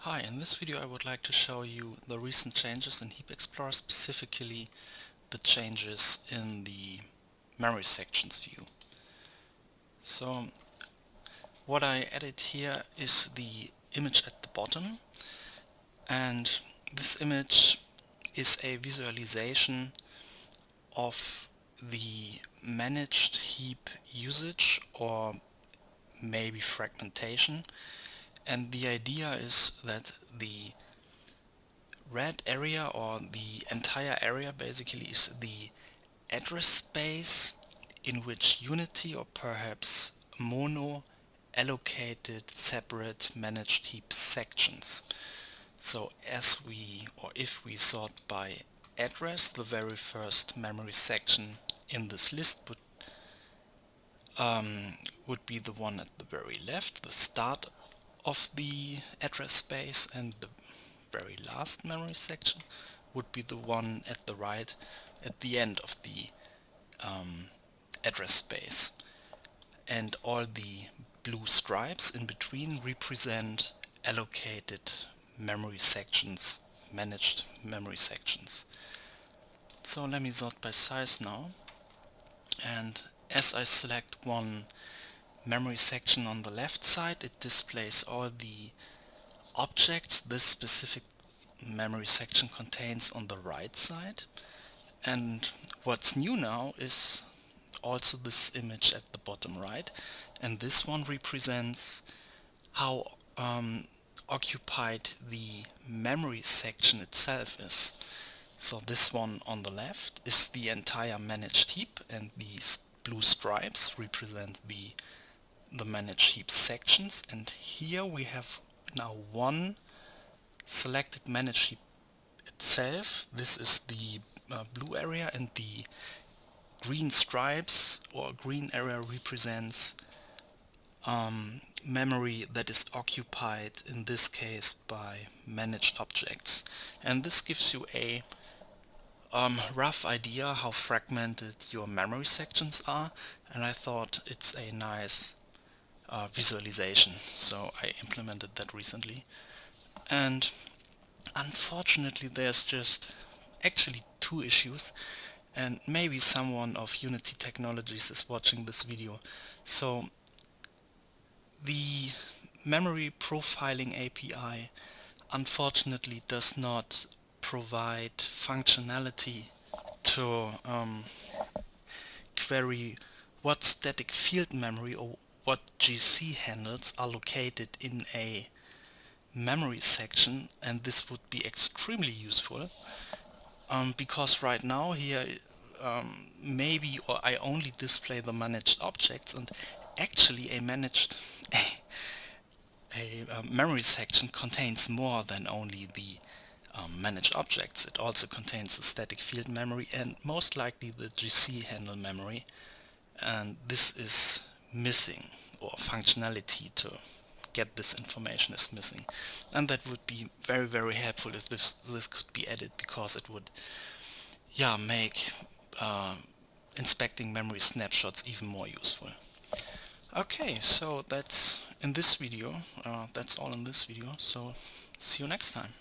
Hi, in this video I would like to show you the recent changes in Heap Explorer, specifically the changes in the memory sections view. So what I added here is the image at the bottom, and this image is a visualization of the managed heap usage or maybe fragmentation, and the idea is that the red area, or the entire area, basically is the address space in which Unity or perhaps Mono allocated separate managed heap sections. So if we sort by address, the very first memory section in this list would be the one at the very left, the start of the address space, and the very last memory section would be the one at the right, at the end of the address space. And all the blue stripes in between represent allocated memory sections, managed memory sections. So let me sort by size now, and as I select one memory section on the left side, it displays all the objects this specific memory section contains on the right side. And what's new now is also this image at the bottom right, and this one represents how occupied the memory section itself is. So this one on the left is the entire managed heap, and these blue stripes represent the managed heap sections, and here we have now one selected managed heap itself. This is the blue area, and the green stripes or green area represents memory that is occupied, in this case, by managed objects. And this gives you a rough idea how fragmented your memory sections are, and I thought it's a nice visualization, so I implemented that recently. And unfortunately there's just actually two issues, and maybe someone of Unity Technologies is watching this video. So the memory profiling API unfortunately does not provide functionality to query what static field memory or what GC handles are located in a memory section, and this would be extremely useful because right now here maybe or I only display the managed objects, and actually a memory section contains more than only the managed objects. It also contains the static field memory and most likely the GC handle memory, and this is missing, or functionality to get this information is missing, and that would be very helpful if this could be added, because it would make inspecting memory snapshots even more useful. Okay, so that's in this video. That's all in this video, so see you next time.